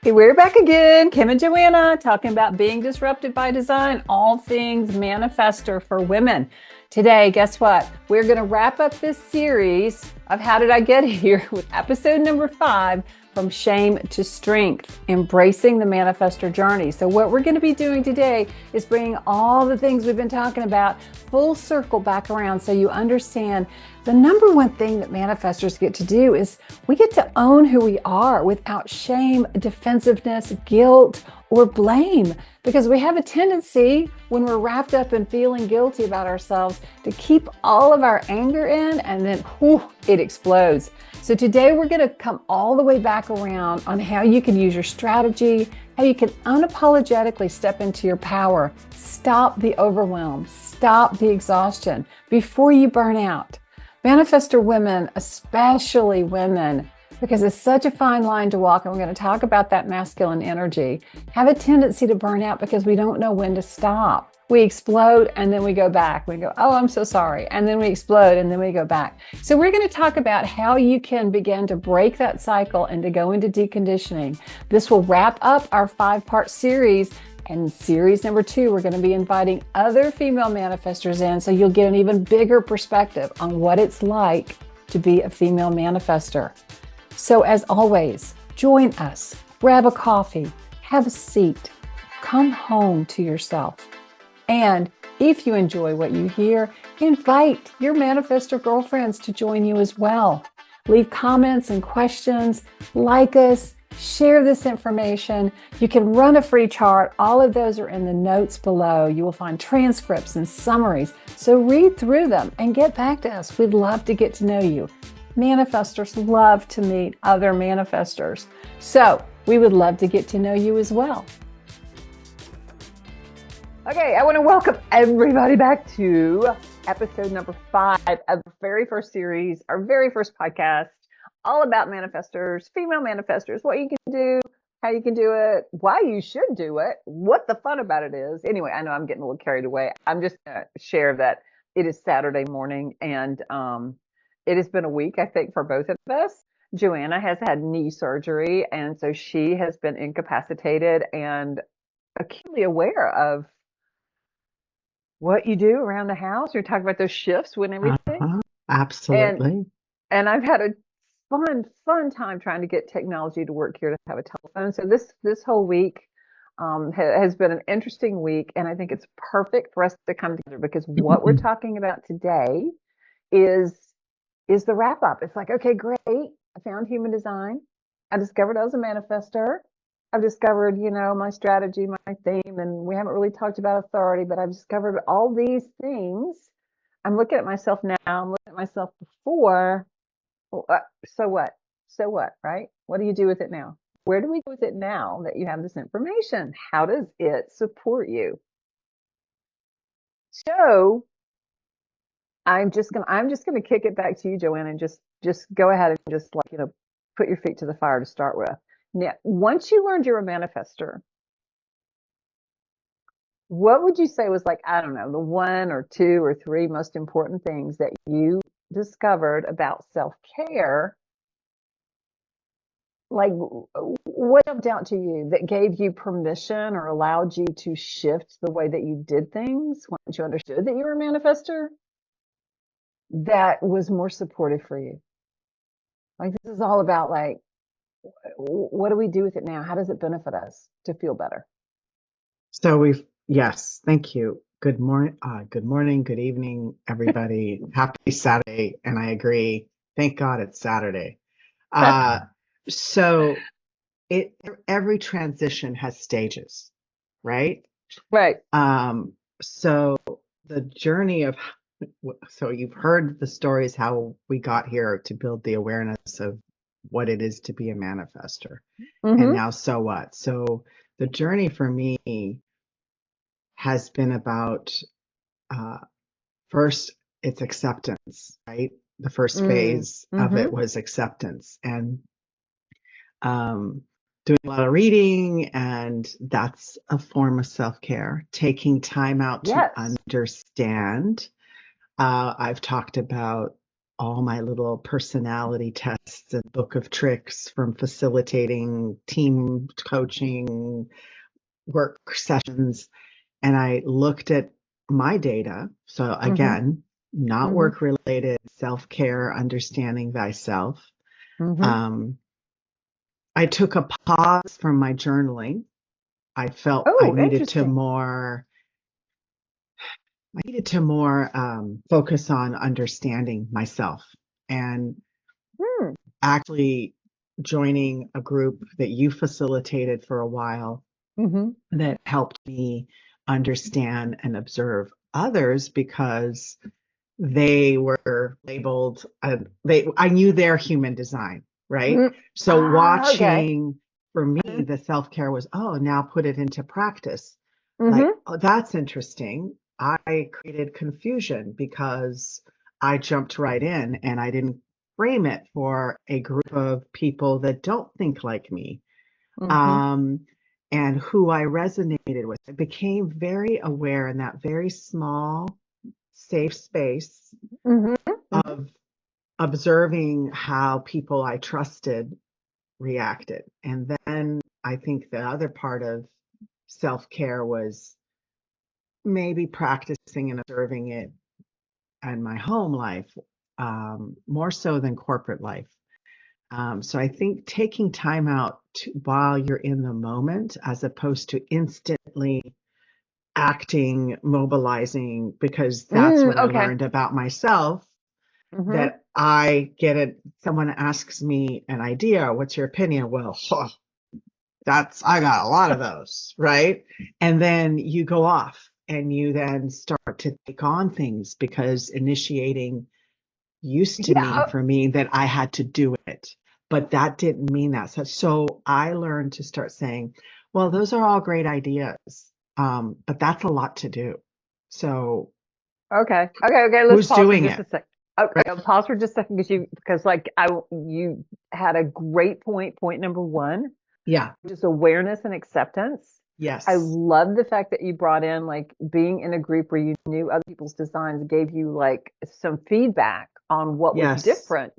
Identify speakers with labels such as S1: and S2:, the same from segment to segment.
S1: Hey, we're back again. Kim and Joanna talking about being disrupted by design, all things Manifestor for women. Today, guess what? We're going to wrap up this series of How Did I Get Here with episode number 5, From Shame to Strength, Embracing the Manifestor Journey. So what we're going to be doing today is bringing all the things we've been talking about full circle back around so you understand the number one thing that manifestors get to do is we get to own who we are without shame, defensiveness, guilt, or blame. Because we have a tendency when we're wrapped up in feeling guilty about ourselves to keep all of our anger in and then it explodes. So today we're going to come all the way back around on how you can use your strategy, how you can unapologetically step into your power, stop the overwhelm, stop the exhaustion before you burn out. Manifestor women, especially women, because it's such a fine line to walk, and we're going to talk about that masculine energy, have a tendency to burn out because we don't know when to stop. We explode and then we go back. We go, oh, I'm so sorry. And then we explode and then we go back. So we're going to talk about how you can begin to break that cycle and to go into deconditioning. This will wrap up our 5-part series. And series number 2, we're going to be inviting other female manifestors in so you'll get an even bigger perspective on what it's like to be a female manifestor. So as always, join us, grab a coffee, have a seat, come home to yourself. And if you enjoy what you hear, invite your manifestor girlfriends to join you as well. Leave comments and questions, like us, share this information. You can run a free chart. All of those are in the notes below. You will find transcripts and summaries. So read through them and get back to us. We'd love to get to know you. Manifestors love to meet other manifestors. So we would love to get to know you as well. Okay, I want to welcome everybody back to episode number 5 of the very first series, our very first podcast, all about manifestors, female manifestors, what you can do, how you can do it, why you should do it, what the fun about it is. Anyway, I know I'm getting a little carried away. I'm just going to share that it is Saturday morning and it has been a week, I think, for both of us. Joanna has had knee surgery, and so she has been incapacitated and acutely aware of what you do around the house. You're talking about those shifts when everything.
S2: Absolutely.
S1: And I've had a fun time trying to get technology to work here to have a telephone. So this whole week has been an interesting week, and I think it's perfect for us to come together because what we're talking about today is the wrap up. It's like, okay, great. I found human design. I discovered I was a manifestor. I've discovered, my strategy, my theme, and we haven't really talked about authority, but I've discovered all these things. I'm looking at myself now. I'm looking at myself before. So what? So what, right? What do you do with it now? Where do we go with it now that you have this information? How does it support you? So I'm just gonna kick it back to you, Joanna, and just go ahead and just put your feet to the fire to start with. Now, once you learned you're a manifestor, what would you say was I don't know, the 1 or 2 or 3 most important things that you discovered about self-care? What jumped out to you that gave you permission or allowed you to shift the way that you did things once you understood that you were a manifestor that was more supportive for you? This is all about what do we do with it now? How does it benefit us to feel better?
S2: So yes, thank you. Good morning, good evening, everybody. Happy Saturday. And I agree. Thank God it's Saturday. So every transition has stages, right?
S1: Right.
S2: So the journey so you've heard the stories, how we got here to build the awareness of what it is to be a manifestor. And now, so what? So the journey for me has been about, first, it's acceptance, right? The first phase of it was acceptance, and doing a lot of reading, and that's a form of self-care, taking time out to understand. I've talked about all my little personality tests and book of tricks from facilitating team coaching, work sessions, and I looked at my data. So
S1: Mm-hmm.
S2: again, not
S1: Mm-hmm.
S2: work related, self care, understanding thyself.
S1: Mm-hmm.
S2: Um, I took a pause from my journaling. I felt
S1: Oh, interesting.
S2: I needed to more focus on understanding myself and
S1: Hmm.
S2: actually joining a group that you facilitated for a while
S1: Mm-hmm.
S2: that helped me understand and observe others because they were labeled they I knew their human design, right?
S1: Mm.
S2: So
S1: Ah, okay.
S2: watching for me the self-care was, oh, now put it into practice. Like,
S1: Mm-hmm.
S2: oh, that's interesting. I created confusion because I jumped right in and I didn't frame it for a group of people that don't think like me,
S1: Mm-hmm.
S2: um, and who I resonated with. I became very aware in that very small, safe space
S1: Mm-hmm. Mm-hmm.
S2: of observing how people I trusted reacted. And then I think the other part of self care was maybe practicing and observing it in my home life, more so than corporate life. So I think taking time out while you're in the moment, as opposed to instantly acting, mobilizing, because that's
S1: Mm,
S2: what I
S1: okay.
S2: learned about myself.
S1: Mm-hmm.
S2: That I get it. Someone asks me an idea, what's your opinion? Well, I got a lot of those, right? And then you go off and you then start to take on things because initiating used to
S1: Yeah.
S2: mean for me that I had to do it, but that didn't mean that. So I learned to start saying, well, those are all great ideas, but that's a lot to do. So
S1: Okay. Okay. Okay. Let's
S2: who's
S1: pause for
S2: doing
S1: just
S2: it?
S1: a sec. Okay.
S2: Right?
S1: I'll pause for just a second because you had a great point. Point number one,
S2: Yeah.
S1: just awareness and acceptance. I
S2: Yes.
S1: love the fact that you brought in like being in a group where you knew other people's designs gave you like some feedback on what was
S2: Yes.
S1: different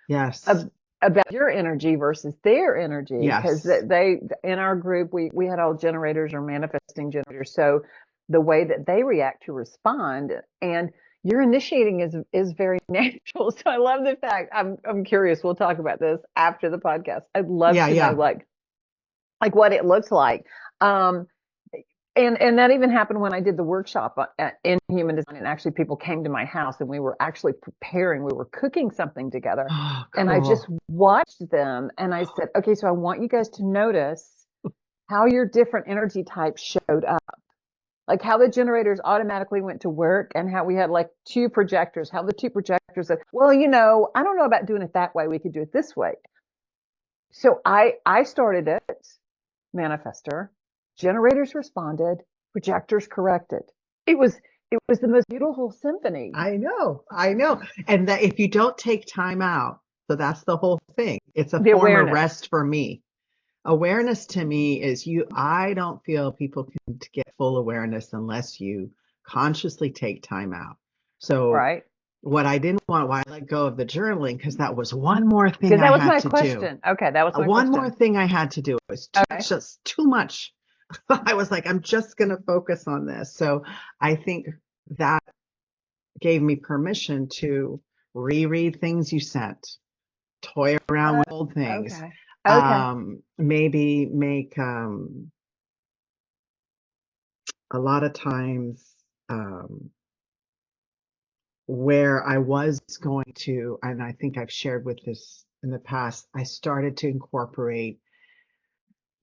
S2: Yes.
S1: ab- about your energy versus their energy. Because
S2: Yes.
S1: they, in our group, we had all generators or manifesting generators. So the way that they react to respond and your initiating is very natural. So I love the fact I'm curious. We'll talk about this after the podcast. I'd love
S2: Yeah.
S1: to know
S2: Yeah.
S1: like what it looks like. Um, and that even happened when I did the workshop in human design. And actually, people came to my house, and we were actually preparing. We were cooking something together,
S2: Oh,
S1: and I just
S2: cool.
S1: watched them, and I said, "Okay, so I want you guys to notice how your different energy types showed up, like how the generators automatically went to work, and how we had like two projectors. How the two projectors said, well, I don't know about doing it that way. We could do it this way." So I started it, manifester. Generators responded, projectors corrected. It was it was the most beautiful symphony.
S2: I know. I know. And that if you don't take time out, so that's the whole thing. It's a
S1: The
S2: form of
S1: awareness.
S2: rest for me. Awareness to me is I don't feel people can get full awareness unless you consciously take time out. So
S1: Right?
S2: what I didn't want, why I let go of the journaling, because that was one more thing
S1: Because
S2: I
S1: that was
S2: had
S1: my
S2: to do.
S1: question. Okay, that was my
S2: One more
S1: question.
S2: thing I had to do. It was
S1: Okay.
S2: just too much. I was like, I'm just going to focus on this. So I think that gave me permission to reread things you sent, toy around with old things,
S1: Okay. Okay.
S2: maybe make a lot of times where I was going to, and I think I've shared with this in the past, I started to incorporate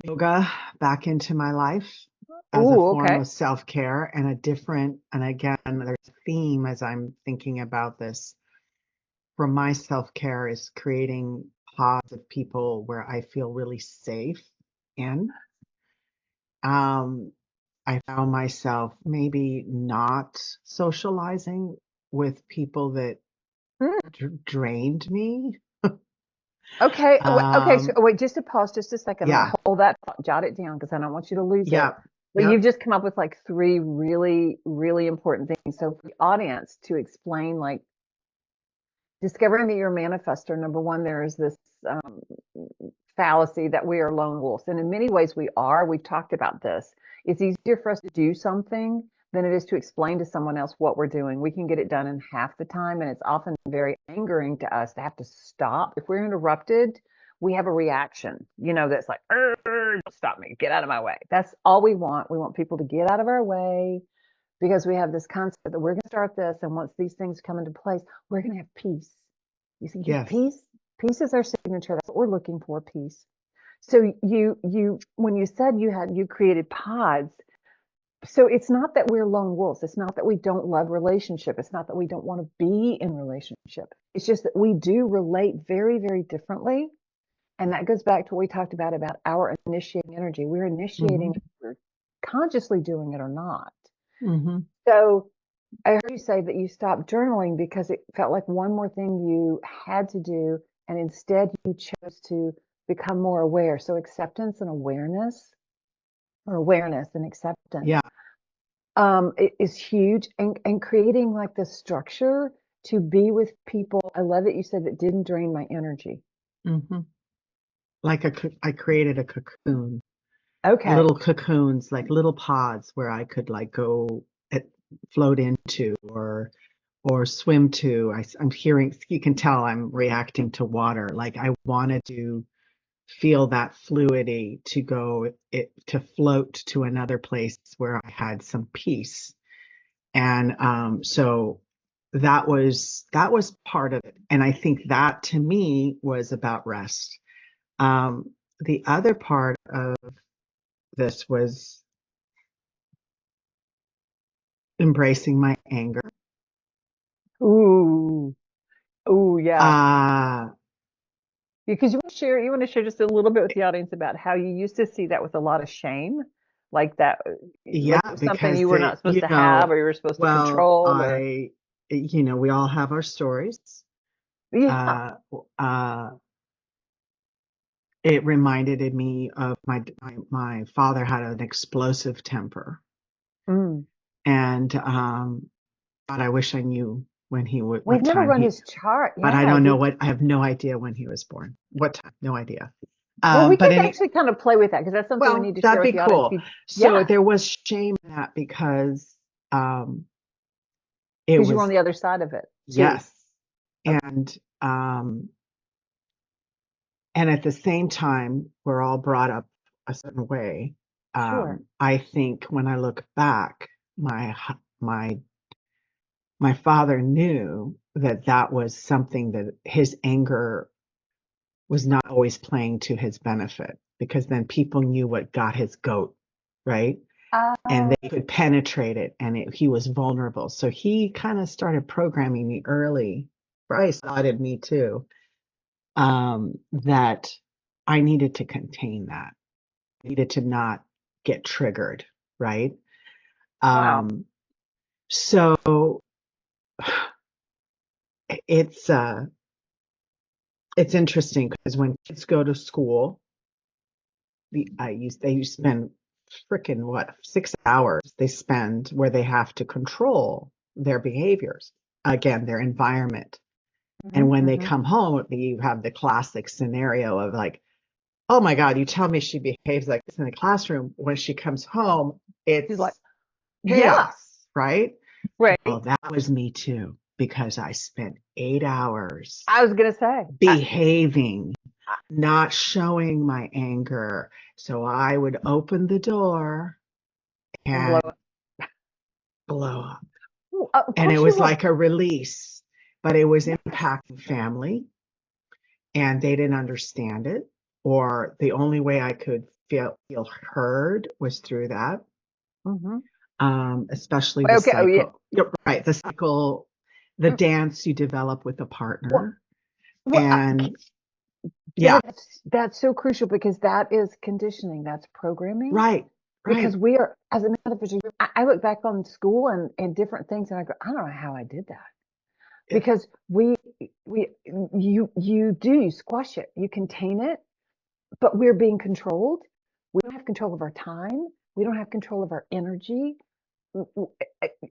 S2: yoga back into my life as a
S1: Ooh,
S2: form
S1: okay.
S2: of self-care and and again, there's a theme as I'm thinking about this for my self-care is creating pods of people where I feel really safe in. Um, I found myself maybe not socializing with people that
S1: Hmm.
S2: drained me.
S1: Okay. Okay. So
S2: Um,
S1: wait, just to pause just a second.
S2: yeah,
S1: Hold that thought, jot it down because I don't want you to lose it.
S2: yep,
S1: But you've
S2: yep.
S1: just come up with like three really, really important things. So for the audience to explain like discovering that you're a manifestor, number one, there is this um, fallacy that we are lone wolves. And in many ways, we are. We've talked about this. It's easier for us to do something than it is to explain to someone else what we're doing. We can get it done in half the time. And it's often very angering to us to have to stop. If we're interrupted, we have a reaction, that's like, don't stop me, get out of my way. That's all we want. We want people to get out of our way because we have this concept that we're going to start this. And once these things come into place, we're going to have peace. You see,
S2: Yes.
S1: peace is our signature. That's what we're looking for, peace. So when you said you created pods, so it's not that we're lone wolves. It's not that we don't love relationship. It's not that we don't want to be in relationship. It's just that we do relate very, very differently. And that goes back to what we talked about our initiating energy. We're initiating, we're consciously doing it or not.
S2: Mm-hmm.
S1: So I heard you say that you stopped journaling because it felt like one more thing you had to do, and instead you chose to become more aware. So acceptance and awareness, or awareness and acceptance,
S2: Yeah.
S1: is huge. And creating like the structure to be with people. I love that you said that didn't drain my energy.
S2: Mm-hmm. I created a cocoon,
S1: Okay.
S2: little cocoons, like little pods where I could like go float into or swim to. I'm hearing, you can tell I'm reacting to water. Like I wanted to feel that fluidity to float to another place where I had some peace. And so that was part of it. And I think that to me was about rest. The other part of this was embracing my anger.
S1: Ooh. Ooh, yeah.
S2: Uh,
S1: Because you want to share just a little bit with the audience about how you used to see that with a lot of shame, like that,
S2: yeah,
S1: like it was something you
S2: because
S1: were not supposed to have, or you were supposed to
S2: well,
S1: control, or
S2: we all have our stories.
S1: yeah.
S2: Uh, uh, it reminded me of my father had an explosive temper,
S1: Mm.
S2: and God, I wish I knew when
S1: We've
S2: what
S1: never
S2: time
S1: run his chart.
S2: but I
S1: Yeah.
S2: don't know I have no idea when he was born. What time? No idea.
S1: Well, we
S2: But
S1: could actually kind of play with that because that's something we
S2: well,
S1: need to share
S2: that'd
S1: with
S2: be
S1: the audience.
S2: cool. So
S1: Yeah,
S2: there was shame in that because um, it
S1: because you were on
S2: was,
S1: the other side of it too.
S2: yes,
S1: Okay,
S2: and um, and at the same time, we're all brought up a certain way.
S1: sure.
S2: I think when I look back, my my father knew that that was something that his anger was not always playing to his benefit because then people knew what got his goat, right? And
S1: Uh,
S2: they could penetrate it, and he was vulnerable. So he kind of started programming me early. Bryce guided me too, that I needed to contain that, I needed to not get triggered, right?
S1: wow.
S2: Um, so it's uh, it's interesting because when kids go to school, they used to spend freaking what 6 hours they spend where they have to control their behaviors, again, their environment. And when they
S1: Hmm.
S2: come home, you have the classic scenario of like, oh my God, you tell me she behaves like this in the classroom. When she comes home,
S1: She's like,
S2: it's
S1: yeah,
S2: chaos, right?
S1: right.
S2: Well, that was me too, because I spent 8 hours
S1: I was gonna say,
S2: behaving,
S1: I
S2: not showing my anger. So I would open the door
S1: and blow
S2: and
S1: up.
S2: blow up.
S1: Ooh, of
S2: And it
S1: course you
S2: was
S1: would.
S2: like a release, but it was
S1: Yes.
S2: impacting family, and they didn't understand it. Or the only way I could feel heard was through that,
S1: Hmm.
S2: especially the
S1: Okay. Oh yeah.
S2: cycle. Yep, right, the cycle, the
S1: Mm.
S2: dance you develop with a
S1: Well,
S2: partner.
S1: well,
S2: And yeah,
S1: Jenna, that's so crucial because that is conditioning. That's programming.
S2: right,
S1: Because
S2: right.
S1: we are, as a manifestor, I look back on school and different things, and I go, I don't know how I did that.
S2: Yeah,
S1: Because you squash it, you contain it, but we're being controlled. We don't have control of our time. We don't have control of our energy.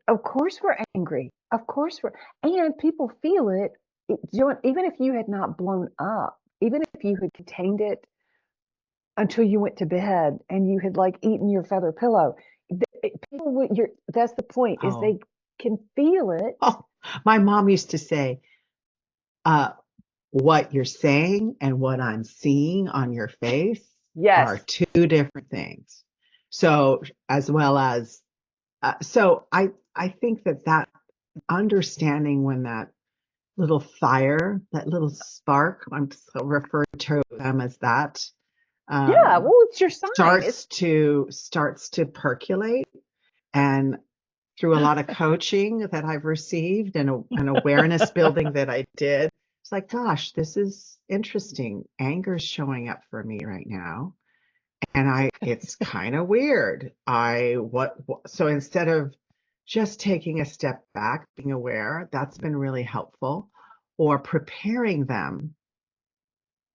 S1: Of course we're angry. Of course and people feel it. even if you had not blown up, even if you had contained it until you went to bed and you had like eaten your feather pillow, people would, that's the point, is
S2: Oh,
S1: they can feel it.
S2: oh, my mom used to say, uh, what you're saying and what I'm seeing on your face are
S1: Yes.
S2: two different things. So, as well as, I think that understanding when that little fire, that little spark, I'm so referring to them as that,
S1: Yeah.
S2: um,
S1: Well, it's your sign. It's
S2: starts to percolate, and through a lot of coaching that I've received and an awareness building that I did, it's like, gosh, this is interesting. Anger's showing up for me right now. And it's kind of weird. So instead of just taking a step back, being aware, that's been really helpful, or preparing them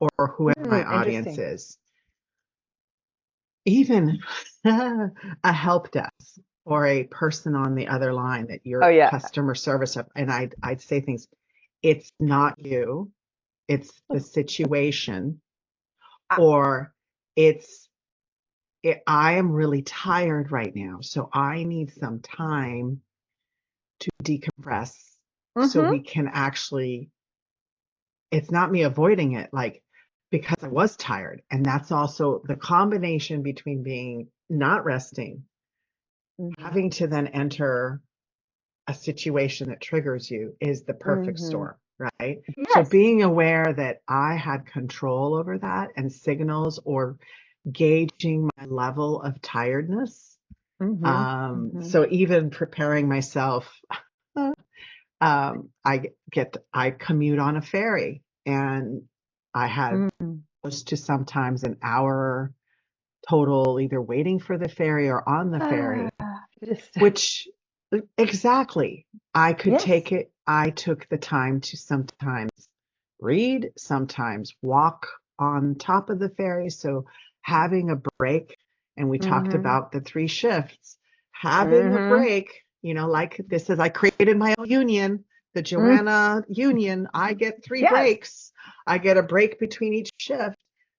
S2: or whoever my audience
S1: interesting.
S2: is, even a help desk or a person on the other line that
S1: Oh
S2: your
S1: yeah.
S2: customer service, and I'd say things, it's not you, it's the situation,
S1: I,
S2: or I am really tired right now, so I need some time to decompress so
S1: mm-hmm.
S2: we can actually, it's not me avoiding it, like, because I was tired. And that's also the combination between being not resting,
S1: Mm-hmm.
S2: having to then enter a situation that triggers you is the perfect
S1: Mm-hmm.
S2: storm, right? So
S1: Yes.
S2: being aware that I had control over that and signals or gauging my level of tiredness.
S1: Mm-hmm. Mm-hmm.
S2: So even preparing myself, I commute on a ferry, and I had
S1: Mm-hmm.
S2: close to sometimes an hour total either waiting for the ferry or on the ferry,
S1: Just
S2: which exactly I could
S1: yes.
S2: take it. I took the time to sometimes read, sometimes walk on top of the ferry. So having a break, and we talked
S1: Mm-hmm.
S2: about the three shifts, having a
S1: Mm-hmm.
S2: break, like this is, I created my own union, the
S1: Mm.
S2: Joanna union. I get three
S1: Yes.
S2: breaks. I get a break between each shift,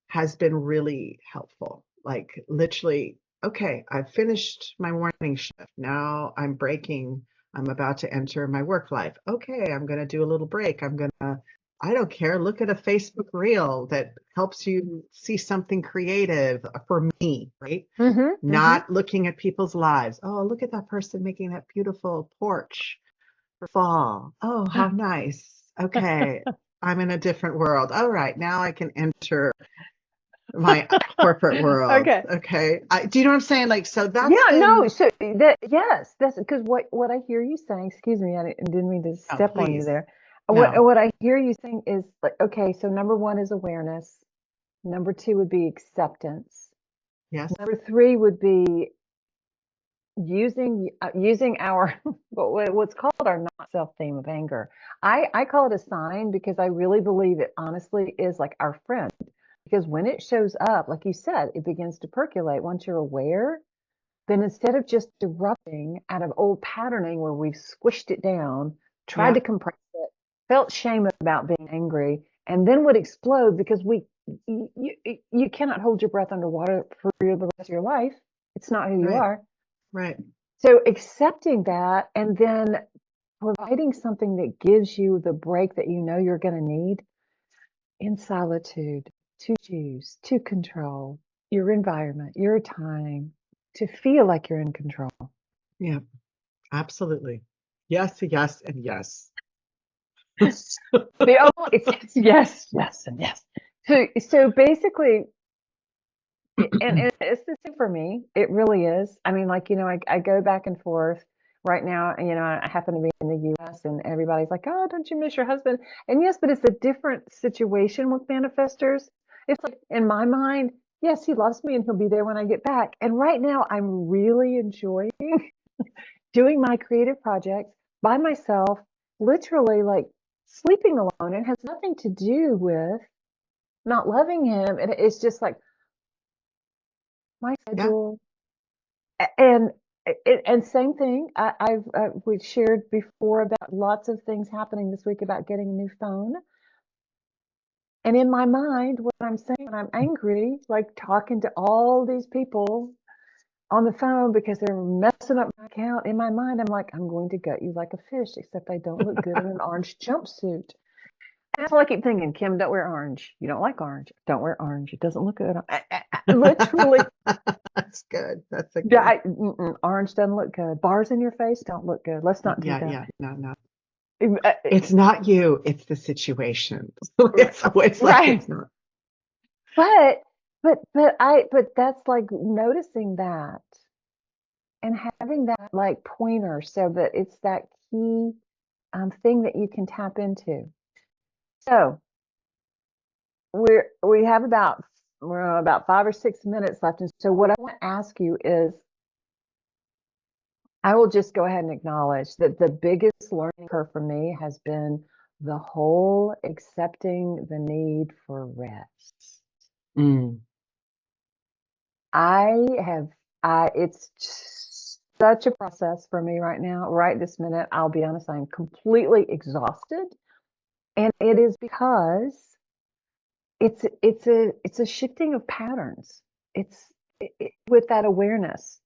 S2: has been really helpful. Like literally, okay, I've finished my morning shift. Now I'm breaking. I'm about to enter my work life. Okay, I'm going to do a little break. I don't care. Look at a Facebook reel that helps you see something creative for me, right?
S1: Mm-hmm. Mm-hmm.
S2: Not looking at people's lives. Oh, look at that person making that beautiful porch for fall. Oh, how nice. Okay, I'm in a different world. All right, now I can enter my corporate world.
S1: Okay.
S2: Okay. Do you know what I'm saying? Like, so that's
S1: Yeah, no,
S2: been,
S1: so that yes, that's because what I hear you saying, excuse me, I didn't mean to
S2: oh,
S1: step on you
S2: please.
S1: there.
S2: No.
S1: What I hear you saying is like, okay, so number one is awareness. Number two would be acceptance.
S2: Yes.
S1: Number three would be using our what's called our not self theme of anger. I call it a sign because I really believe it honestly is like our friend. Because when it shows up, like you said, it begins to percolate. Once you're aware, then instead of just erupting out of old patterning where we've squished it down, tried
S2: Yeah.
S1: to compress it, felt shame about being angry, and then would explode because you cannot hold your breath underwater for the rest of your life. It's not who you
S2: Right.
S1: are.
S2: Right.
S1: So accepting that and then providing something that gives you the break that you know you're going to need in solitude to choose, to control your environment, your time, to feel like you're in control.
S2: Yeah. Absolutely. Yes, yes, and yes.
S1: The only it's yes, yes, and yes. So basically, and it's the same for me. It really is. I mean, like, I go back and forth right now. I happen to be in the US and everybody's like, oh, don't you miss your husband? And yes, but it's a different situation with manifestors. It's like in my mind, yes, he loves me and he'll be there when I get back. And right now, I'm really enjoying doing my creative projects by myself, literally like sleeping alone. It has nothing to do with not loving him. It's just like my
S2: Yeah.
S1: schedule. And And same thing. We've shared before about lots of things happening this week about getting a new phone. And in my mind, what I'm saying when I'm angry, like talking to all these people on the phone because they're messing up my account, in my mind, I'm like, I'm going to gut you like a fish, except I don't look good in an orange jumpsuit. And that's all I keep thinking. Kim, don't wear orange. You don't like orange. Don't wear orange. It doesn't look good. Literally.
S2: That's good. That's a
S1: Yeah,
S2: good.
S1: orange doesn't look good. Bars in your face don't look good. Let's not do
S2: Yeah,
S1: that.
S2: yeah. No, no.
S1: Uh,
S2: It's not you, it's the situation. It's like
S1: Right.
S2: it's not.
S1: But but that's like noticing that and having that like pointer so that it's that key thing that you can tap into. So we have about 5 or 6 minutes left. And so what I want to ask you is I will just go ahead and acknowledge that the biggest learning curve for me has been the whole accepting the need for rest.
S2: Mm.
S1: I have, it's such a process for me right now. Right this minute, I'll be honest, I'm completely exhausted. And it is because it's a shifting of patterns. With that awareness.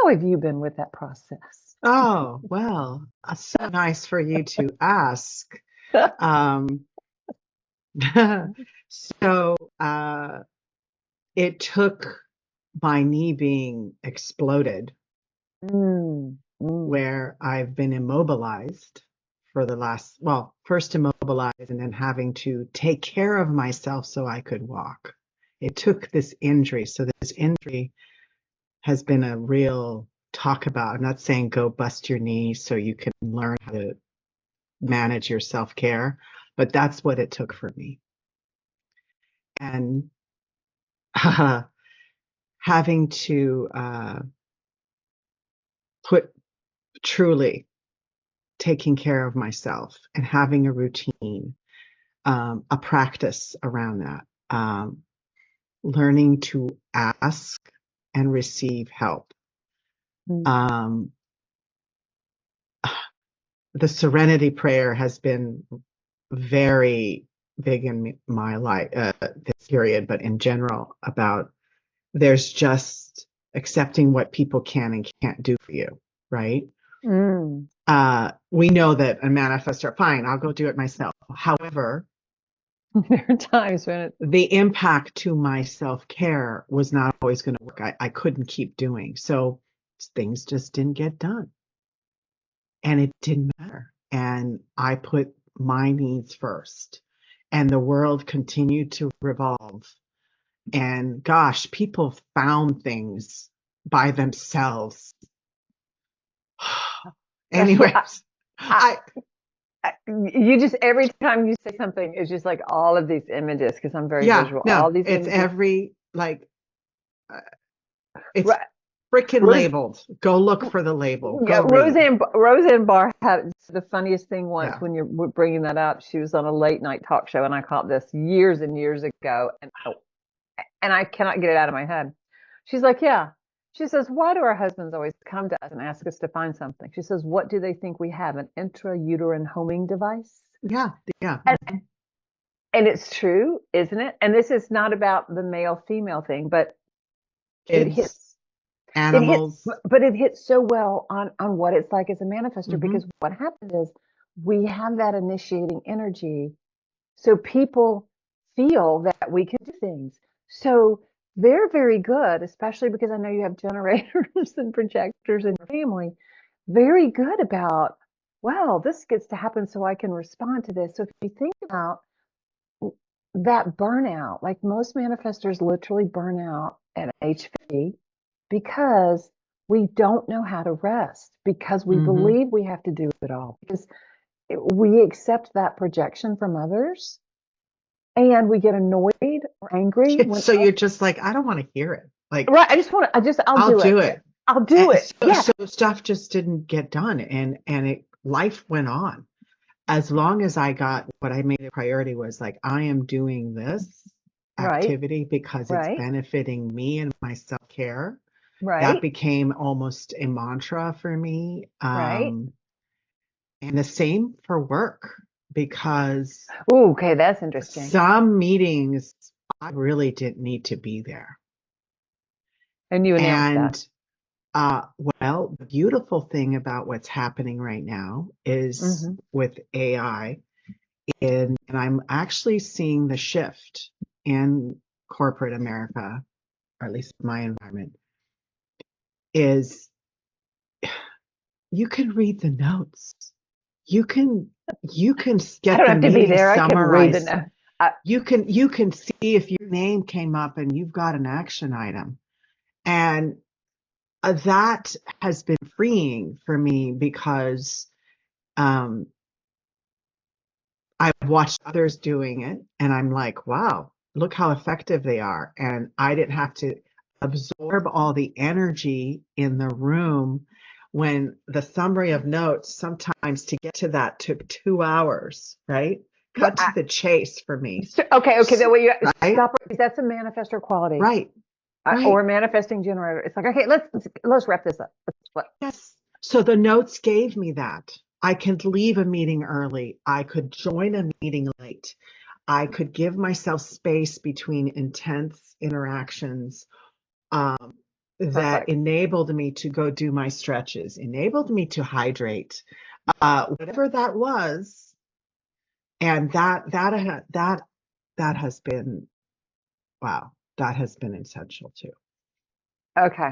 S1: How have you been with that process?
S2: Oh, well, so nice for you to ask. Um, so it took my knee being exploded,
S1: Mm, mm,
S2: where I've been immobilized for the last, well, first immobilized and then having to take care of myself so I could walk. It took this injury. So this injury has been a real talk about. I'm not saying go bust your knee so you can learn how to manage your self care, but that's what it took for me. And having to put truly taking care of myself and having a routine, a practice around that, learning to ask and receive help.
S1: mm,
S2: Um, the serenity prayer has been very big in my life, this period, but in general, about there's just accepting what people can and can't do for you, right?
S1: mm.
S2: We know that a manifestor, fine, I'll go do it myself. However,
S1: There are times when it,
S2: the impact to my self care was not always going to work. I couldn't keep doing. So things just didn't get done. And it didn't matter. And I put my needs first. And the world continued to revolve. And gosh, people found things by themselves.
S1: that's what
S2: Anyways,
S1: I,
S2: I,
S1: you just every time you say something, it's just like all of these images because I'm very
S2: yeah,
S1: visual.
S2: no,
S1: All these
S2: it's
S1: images.
S2: every, like, uh, it's
S1: Right.
S2: freaking
S1: Rose,
S2: labeled. Go look for the label.
S1: yeah,
S2: Go read.
S1: Roseanne Barr had the funniest thing once
S2: Yeah.
S1: when you're bringing that up. She was on a late night talk show, and I caught this years and years ago, and I cannot get it out of my head. She's like, yeah. She says, why do our husbands always come to us and ask us to find something? She says, what do they think we have? An intrauterine homing device?
S2: Yeah. Yeah.
S1: And, and it's true, isn't it? And this is not about the male female thing, but it hits
S2: Kids,
S1: it hits
S2: animals.
S1: but it hits so well on what it's like as a manifester
S2: Hmm.
S1: because what happens is we have that initiating energy so people feel that we can do things. So they're very good, especially because I know you have generators and projectors in your family, very good about, well, this gets to happen so I can respond to this. So if you think about that burnout, like most manifestors literally burn out at HV because we don't know how to rest, because we
S2: Hmm.
S1: believe we have to do it all, because we accept that projection from others and we get annoyed or angry when,
S2: So you're just like, I don't want to hear it. Like,
S1: right, I'll
S2: I'll
S1: do it.
S2: do it.
S1: I'll do it. Yeah.
S2: So stuff just didn't get done, and life went on. As long as I got what I made a priority was like, I am doing this
S1: Right.
S2: activity because it's
S1: Right.
S2: benefiting me and my self care. That
S1: Right.
S2: became almost a mantra for me.
S1: Right.
S2: And the same for work, because
S1: Ooh, okay, that's interesting.
S2: some meetings I really didn't need to be there.
S1: And you announced that.
S2: And well, the beautiful thing about what's happening right now is
S1: Mm-hmm.
S2: with AI, and I'm actually seeing the shift in corporate America, or at least my environment, is you can read the notes. You can
S1: I
S2: get
S1: don't
S2: the
S1: have to be
S2: meeting
S1: there. I can read the
S2: summarized.
S1: note. I,
S2: You can see if your name came up and you've got an action item. And that has been freeing for me, because um, I've watched others doing it and I'm like, wow, look how effective they are. And I didn't have to absorb all the energy in the room, when the summary of notes sometimes to get to that took 2 hours, right?
S1: but
S2: Cut to the chase for me.
S1: okay. Then you
S2: Right?
S1: stop, because that's a manifestor quality,
S2: Right.
S1: or
S2: Right.
S1: a manifesting generator. It's like, okay, let's wrap this up.
S2: Yes. So the notes gave me that. I could leave a meeting early. I could join a meeting late. I could give myself space between intense interactions, um, that
S1: Perfect.
S2: enabled me to go do my stretches, enabled me to hydrate, whatever that was. And that has been, wow, that has been essential too.
S1: Okay.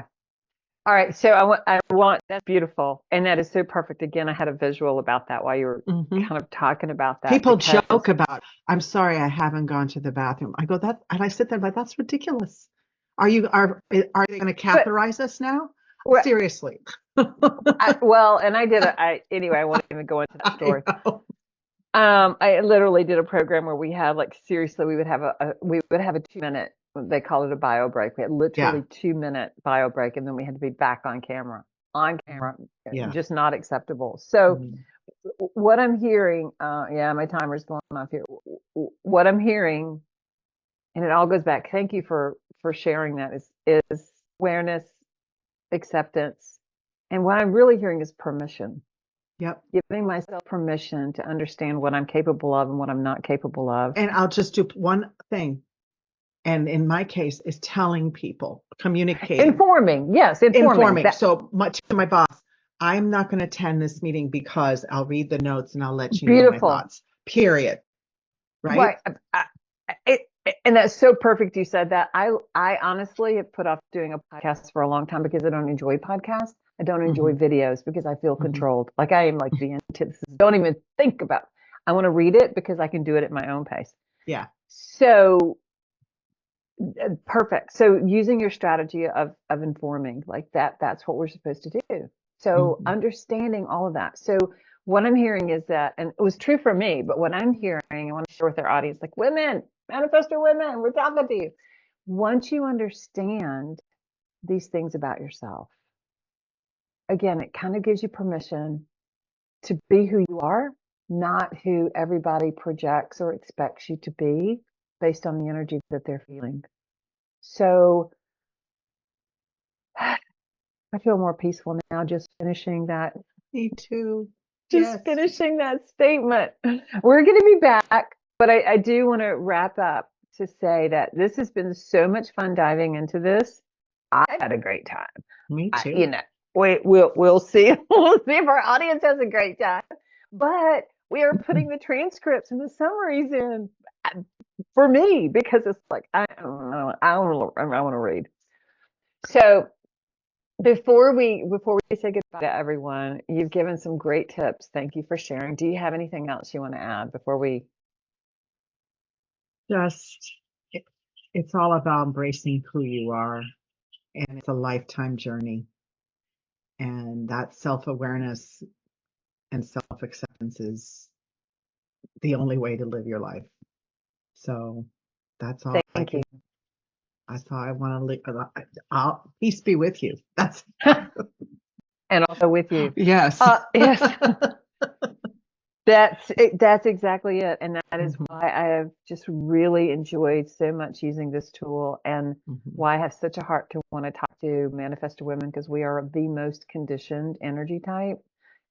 S1: All right. So I want, that's beautiful. And that is so perfect. Again, I had a visual about that while you were
S2: Hmm.
S1: kind of talking about that,
S2: People
S1: because
S2: joke about, I'm sorry, I haven't gone to the bathroom. I go, that, and I sit there, but that's ridiculous. Are they going to
S1: but
S2: catheterize us now?
S1: well,
S2: Seriously.
S1: and I did anyway, I won't even go into that
S2: I
S1: story.
S2: know.
S1: I literally did a program where we had, like, seriously, we would have a 2 minute, they call it a bio break. We had
S2: Yeah.
S1: literally 2 minute bio break, and then we had to be back on camera. On camera,
S2: Yeah.
S1: just not acceptable. So
S2: Mhm.
S1: what I'm hearing, yeah, my timer's going off here. What I'm hearing, and it all goes back. Thank you for sharing that. Is awareness, acceptance, and what I'm really hearing is permission.
S2: Yep.
S1: Giving myself permission to understand what I'm capable of and what I'm not capable of.
S2: And I'll just do one thing. And in my case, is telling people, communicating,
S1: Informing, yes, informing
S2: informing.
S1: that.
S2: So much to my boss, I'm not going to attend this meeting because I'll read the notes and I'll let you know my
S1: Beautiful,
S2: thoughts. Period. Right?
S1: right? It, and that's so perfect. You said that. I honestly have put off doing a podcast for a long time because I don't enjoy podcasts. I don't enjoy
S2: Hmm.
S1: videos because I feel
S2: Hmm.
S1: controlled. Like, I am like the antithesis. Don't even think about it. I want to read it because I can do it at my own pace.
S2: Yeah.
S1: So perfect. So using your strategy of informing, like that's what we're supposed to do. So
S2: Hmm.
S1: understanding all of that. So what I'm hearing is that, and it was true for me, but what I'm hearing, I want to share with our audience, like, women, manifestor women, we're talking to you. Once you understand these things about yourself, again, it kind of gives you permission to be who you are, not who everybody projects or expects you to be based on the energy that they're feeling. So I feel more peaceful now just finishing that,
S2: Me too.
S1: just
S2: Yes.
S1: finishing that statement. We're going to be back, but I do want to wrap up to say that this has been so much fun diving into this. I've had a great time.
S2: Me
S1: I,
S2: too.
S1: we'll see. We'll see if our audience has a great time. But we are putting the transcripts and the summaries in, for me, because it's like, I don't know, I want to read. So before we say goodbye to everyone, you've given some great tips. Thank you for sharing. Do you have anything else you want to add before we?
S2: Just, it, it's all about embracing who you are, and it's a lifetime journey. And that self-awareness and self-acceptance is the only way to live your life. So that's all I
S1: Thank you.
S2: can, that's all I want to live. I'll peace be with you. That's
S1: And also with you.
S2: yes.
S1: Yes. That's exactly it. And that is
S2: Mhm,
S1: why I have just really enjoyed so much using this tool, and
S2: mhm,
S1: why I have such a heart to want to talk to manifestor women, because we are the most conditioned energy type.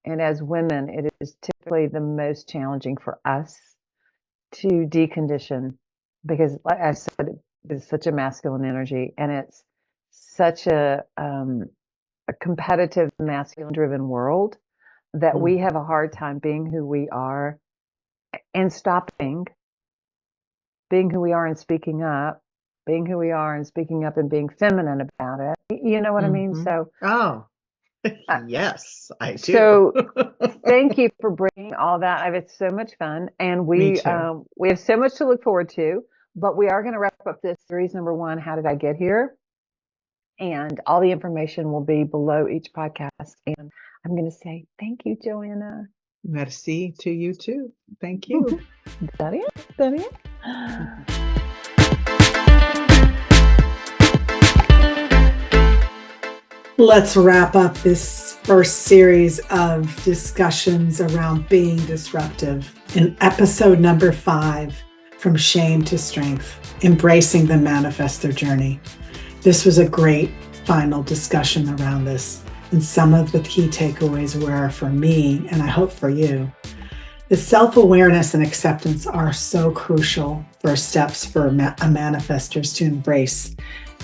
S1: And as women, it is typically the most challenging for us to decondition, because, like I said, it's such a masculine energy, and it's such a competitive, masculine driven world that we
S2: mhm,
S1: have a hard time being who we are and stopping being who we are and speaking up, being who we are and speaking up and being feminine about it. You know what I mean?
S2: mhm. Oh,
S1: Uh,
S2: yes, I do.
S1: so thank you for bringing all that. I've had so much fun, and
S2: Me too.
S1: we have so much to look forward to. But we are going to wrap up this series number one. How did I get here? And all the information will be below each podcast. And I'm going to say thank you, Joanna.
S2: Merci to you too. Thank you.
S1: That is.
S3: Let's wrap up this first series of discussions around being disruptive in episode number 5, From Shame to Strength, Embracing the Manifestor Journey. This was a great final discussion around this, and some of the key takeaways were for me, and I hope for you. The self-awareness and acceptance are so crucial first steps for manifestors to embrace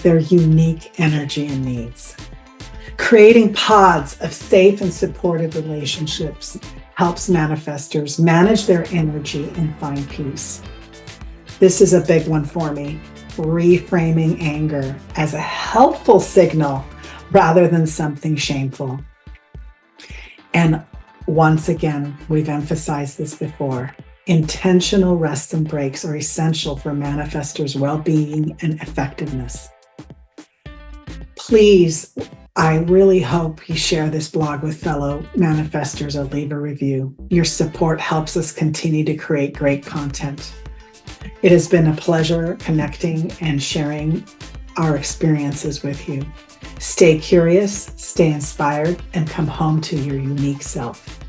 S3: their unique energy and needs. Creating pods of safe and supportive relationships helps manifestors manage their energy and find peace. This is a big one for me. Reframing anger as a helpful signal rather than something shameful. And once again, we've emphasized this before. Intentional rest and breaks are essential for manifestors' well-being and effectiveness. Please, I really hope you share this blog with fellow manifestors or leave a review. Your support helps us continue to create great content. It has been a pleasure connecting and sharing our experiences with you. Stay curious, stay inspired, and come home to your unique self.